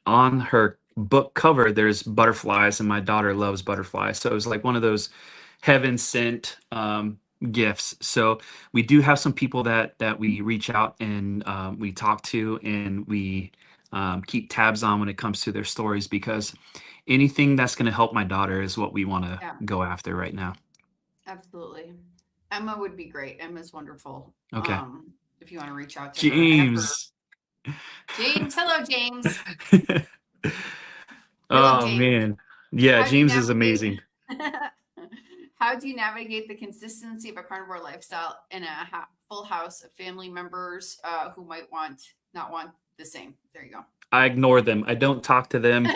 on her book cover there's butterflies, and my daughter loves butterflies, so it was like one of those heaven sent gifts. So we do have some people that we reach out and we talk to, and we keep tabs on when it comes to their stories, because anything that's going to help my daughter is what we want to go after right now. Absolutely. Emma would be great. Emma's wonderful. Okay. If you want to reach out to James. James, hello, James. Oh James. man, yeah, James is amazing. How do you navigate the consistency of a carnivore lifestyle in a full house of family members who might not want the same? There you go. I ignore them. I don't talk to them.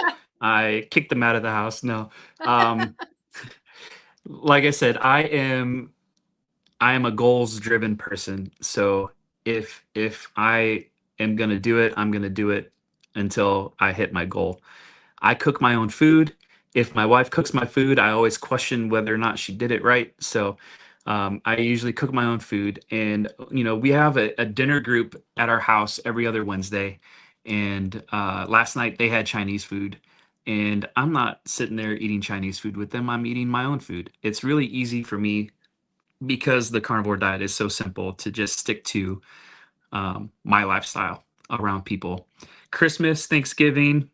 I kick them out of the house. No. Like I said, I am a goals driven person. So if I am going to do it, I'm going to do it until I hit my goal. I cook my own food. If my wife cooks my food, I always question whether or not she did it right. So I usually cook my own food. And, we have a dinner group at our house every other Wednesday. And last night they had Chinese food. And I'm not sitting there eating Chinese food with them. I'm eating my own food. It's really easy for me, because the carnivore diet is so simple, to just stick to my lifestyle around people. Christmas, Thanksgiving,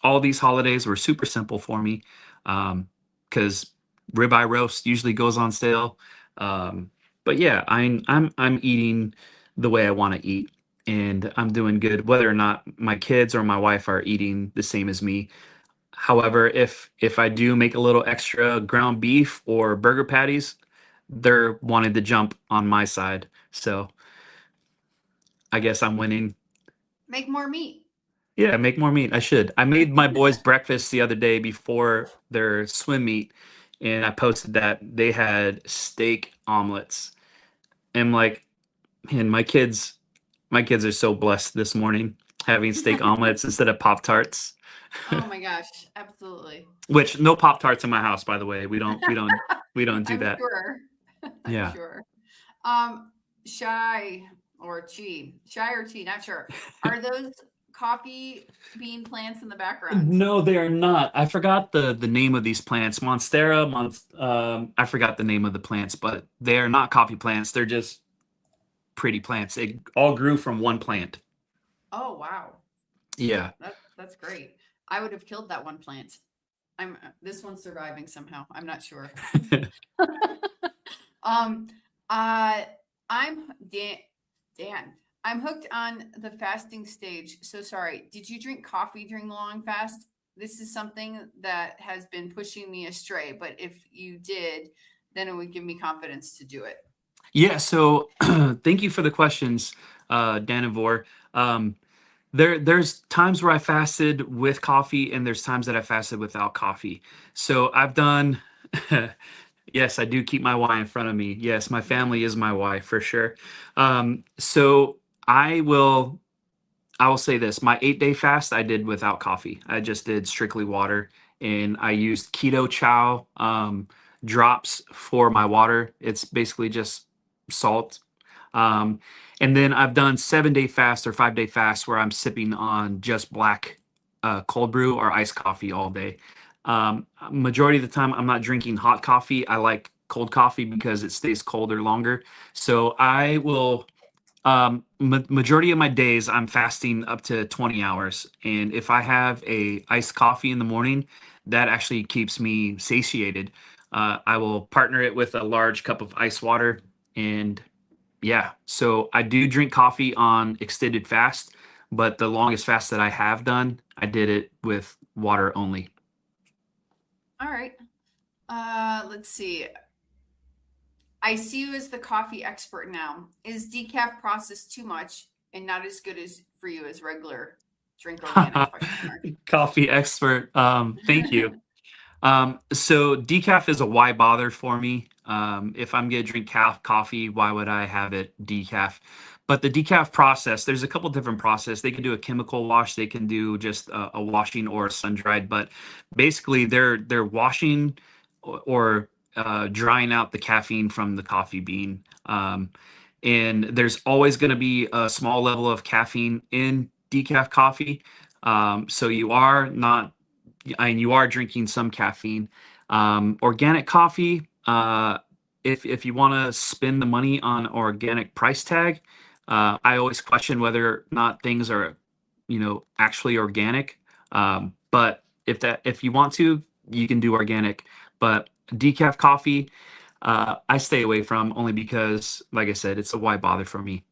all these holidays were super simple for me, because ribeye roast usually goes on sale. But yeah, I'm eating the way I want to eat, and I'm doing good, whether or not my kids or my wife are eating the same as me. However, if I do make a little extra ground beef or burger patties, they're wanting to jump on my side. So I guess I'm winning. Make more meat. Yeah, make more meat. I should. I made my boys breakfast the other day before their swim meet, and I posted that they had steak omelets. And like, man, my kids are so blessed this morning having steak omelets instead of Pop-Tarts. Oh my gosh, absolutely. Which, no Pop-Tarts in my house, by the way. We don't do I'm that. Sure. Yeah. I'm sure. Shy or Chi, not sure. Are those coffee bean plants in the background? No, they are not. I forgot the name of these plants. Monstera, I forgot the name of the plants, but they are not coffee plants. They're just pretty plants. It all grew from one plant. Oh wow. Yeah. That's great. I would have killed that one plant. This one's surviving somehow. I'm not sure. I'm Dan. I'm hooked on the fasting stage. So sorry. Did you drink coffee during the long fast? This is something that has been pushing me astray, but if you did, then it would give me confidence to do it. Yeah. So thank you for the questions, Dan and Vor. There's times where I fasted with coffee, and there's times that I fasted without coffee. So I've done, yes, I do keep my why in front of me. Yes, my family is my why for sure. So I will say this: my 8-day fast I did without coffee. I just did strictly water, and I used keto chow drops for my water. It's basically just salt. Um, and then I've done 7-day fast or 5-day fast where I'm sipping on just black cold brew or iced coffee all day. Majority of the time, I'm not drinking hot coffee. I like cold coffee because it stays colder longer. So I will majority of my days I'm fasting up to 20 hours, and if I have a iced coffee in the morning, that actually keeps me satiated. I will partner it with a large cup of ice water, and yeah, so I do drink coffee on extended fast, but the longest fast that I have done, I did it with water only. All right. Let's see. I see you as the coffee expert now. Is decaf processed too much and not as good as for you as regular drink organic? Question mark. Coffee expert. Thank you. So decaf is a why bother for me. If I'm gonna drink coffee, why would I have it decaf? But the decaf process, there's a couple different process. They can do a chemical wash, they can do just a washing or a sun dried. But basically, they're washing or drying out the caffeine from the coffee bean. And there's always going to be a small level of caffeine in decaf coffee. So you are not and you are drinking some caffeine. Organic coffee, if you want to spend the money on organic price tag, I always question whether or not things are, actually organic. But if you want to, you can do organic. But decaf coffee, I stay away from only because, like I said, it's a why bother for me.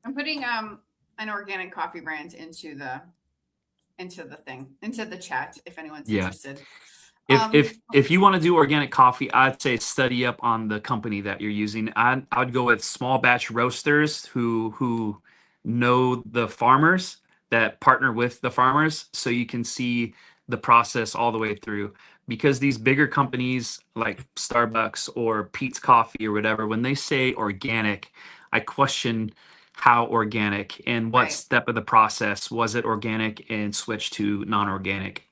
I'm putting an organic coffee brand into the chat if anyone's Yeah. interested. If you want to do organic coffee, I'd say study up on the company that you're using. I would go with small batch roasters who know the farmers that partner with the farmers, so you can see the process all the way through. Because these bigger companies like Starbucks or Pete's Coffee or whatever, when they say organic, I question how organic and what Right. step of the process was it organic and switched to non-organic.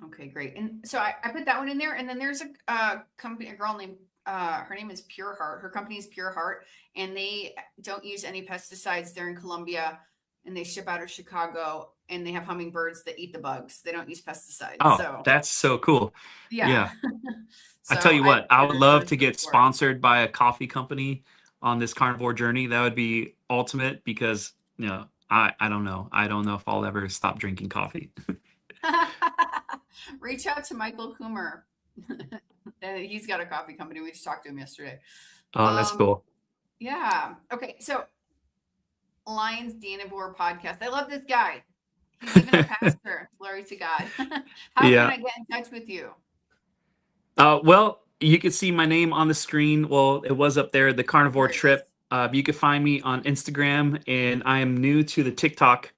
Okay, great. And so I put that one in there. And then there's a company, a girl named, her name is Pure Heart. Her company is Pure Heart, and they don't use any pesticides. They're in Colombia, and they ship out of Chicago, and they have hummingbirds that eat the bugs. They don't use pesticides. Oh, So that's so cool. yeah. Yeah. I So tell you what, I would love researched to it get before. sponsored by a coffee company on this carnivore journey. That would be ultimate because, I don't know. I don't know if I'll ever stop drinking coffee. Reach out to Michael Coomer. He's got a coffee company. We just talked to him yesterday. Oh, that's cool. Yeah. Okay. So Lions Danivore podcast. I love this guy. He's even a pastor. Glory to God. How Yeah. can I get in touch with you? Well, you can see my name on the screen. Well, it was up there, the carnivore There it is. trip. You can find me on Instagram, and I am new to the TikTok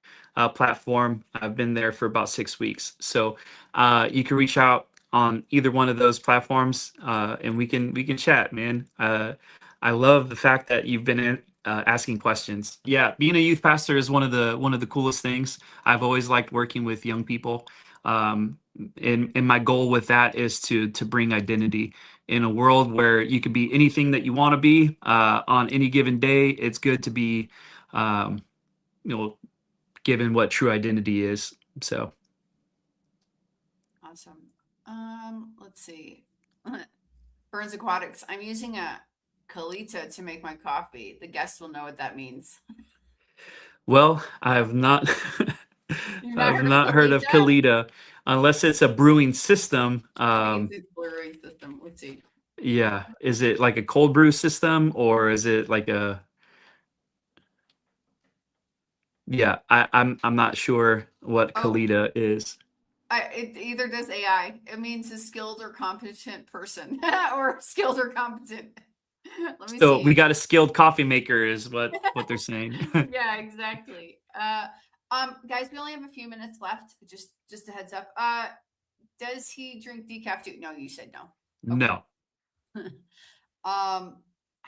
platform. I've been there for about 6 weeks. So you can reach out on either one of those platforms, and we can chat, man. I love the fact that you've been asking questions. Yeah, being a youth pastor is one of the coolest things. I've always liked working with young people. And my goal with that is to bring identity in a world where you could be anything that you want to be on any given day. It's good to be, given what true identity is. So Awesome. Let's see. Burns Aquatics. I'm using a Kalita to make my coffee. The guests will know what that means. well, I've not I've not heard of Kalita unless it's a brewing system. It's brewing system. Let's see. Yeah, is it like a cold brew system or is it like a? Yeah, I'm not sure what Kalita is. It either does AI. It means a skilled or competent person, or skilled or competent. Let me see. We got a skilled coffee maker, is what they're saying. Yeah, exactly. Guys, we only have a few minutes left. Just a heads up. Does he drink decaf too? No, you said no. Okay. No.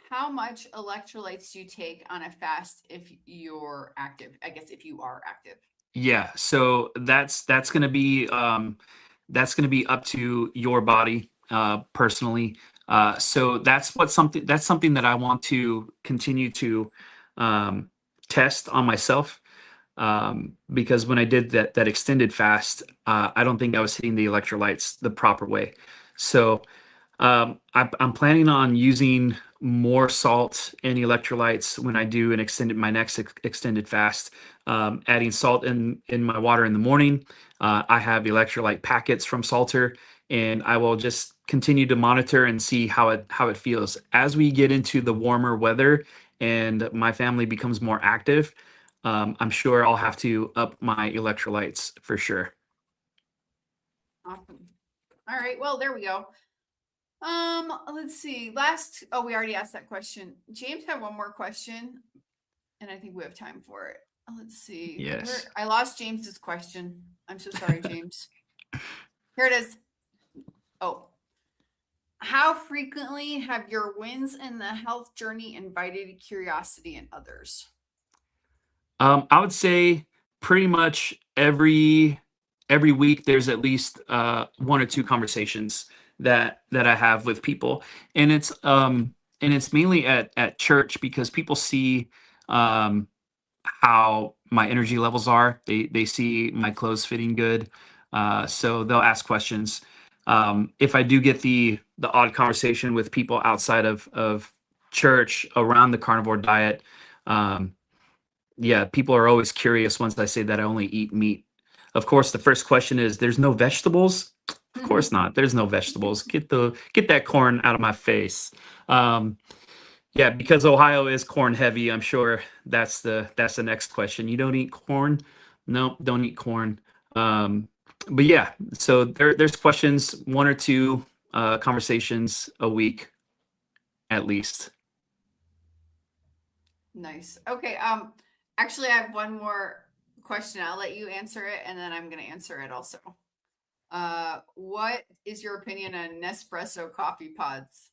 How much electrolytes do you take on a fast if you're active? I guess if you are active. Yeah, so that's going to be up to your body personally. So that's something that I want to continue to um, test on myself, because when I did that extended fast, I don't think I was hitting the electrolytes the proper way. So I'm planning on using more salt and electrolytes when I do my next extended fast. Adding salt in my water in the morning. I have electrolyte packets from Salter, and I will just continue to monitor and see how it feels as we get into the warmer weather and my family becomes more active. I'm sure I'll have to up my electrolytes for sure. Awesome. All right. Well, there we go. Let's see. We already asked that question. James had one more question, and I think we have time for it. Let's see. Yes. I lost James's question. I'm so sorry, James. Here it is. Oh. How frequently have your wins in the health journey invited curiosity in others? I would say pretty much every week there's at least one or two conversations that I have with people, and it's mainly at church because people see how my energy levels are. They see my clothes fitting good, so they'll ask questions. If I do get the odd conversation with people outside of church around the carnivore diet, yeah, people are always curious once I say that I only eat meat. Of course, the first question is, "There's no vegetables?" Of course not. There's no vegetables. Get that corn out of my face. Um, yeah, because Ohio is corn heavy. I'm sure that's the next question. You don't eat corn? No, don't eat corn. But yeah, so there's questions, one or two conversations a week at least. Nice. Okay. Actually, I have one more question. I'll let you answer it, and then I'm going to answer it also. What is your opinion on Nespresso coffee pods?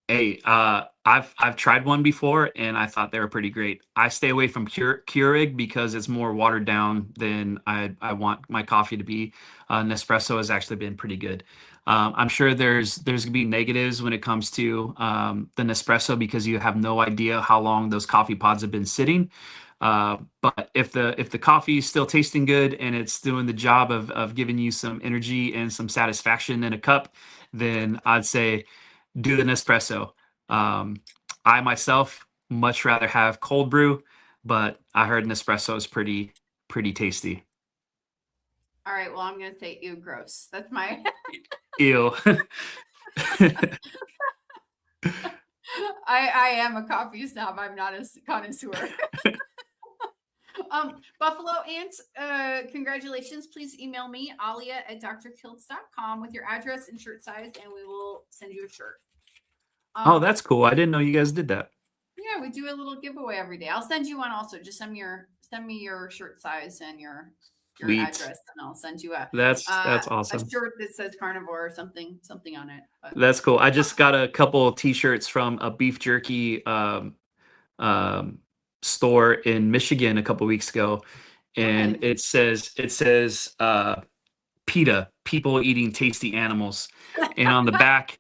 Hey, I've tried one before and I thought they were pretty great. I stay away from Keurig because it's more watered down than I want my coffee to be. Nespresso has actually been pretty good. I'm sure there's gonna be negatives when it comes to the Nespresso because you have no idea how long those coffee pods have been sitting. But if the coffee is still tasting good and it's doing the job of giving you some energy and some satisfaction in a cup, then I'd say do the Nespresso. I myself much rather have cold brew, but I heard Nespresso is pretty tasty. All right. Well, I'm going to say ew, gross. That's my. Ew. I am a coffee snob. I'm not a connoisseur. Buffalo Ants, congratulations. Please email me, alia@drkiltz.com with your address and shirt size, and we will send you a shirt. Oh, that's cool. I didn't know you guys did that. Yeah, we do a little giveaway every day. I'll send you one also. Just send me your shirt size and your address, and I'll send you that's awesome. A shirt that says carnivore or something on it. But. That's cool. I just got a couple of t-shirts from a beef jerky store in Michigan a couple weeks ago, and it says PETA, people eating tasty animals, and on the back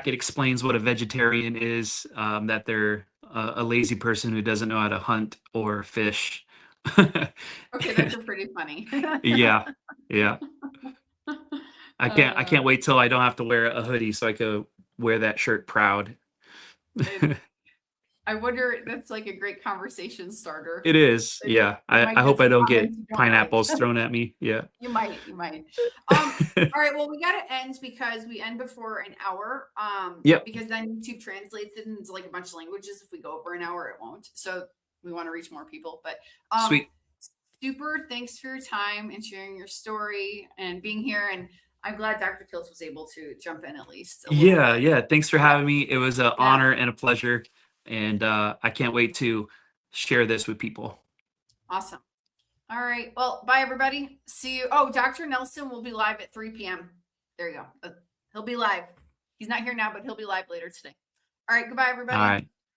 it explains what a vegetarian is, that they're a lazy person who doesn't know how to hunt or fish. Okay, that's pretty funny. Yeah. I can't wait till I don't have to wear a hoodie so I could wear that shirt proud. I wonder, that's like a great conversation starter. It is. Yeah. I hope I don't get pineapples thrown at me. Yeah. You might. All right. Well, we got to end because we end before an hour. Yep. Because then YouTube translates it into like a bunch of languages. If we go over an hour, it won't. So we want to reach more people. But sweet. Super. Thanks for your time and sharing your story and being here. And I'm glad Dr. Kiltz was able to jump in at least. Yeah. Thanks for having me. It was an honor and a pleasure. And I can't wait to share this with people. Awesome. All right. Well, bye, everybody. See you. Oh, Dr. Nelson will be live at 3 p.m. There you go. He'll be live. He's not here now, but he'll be live later today. All right. Goodbye, everybody. All right.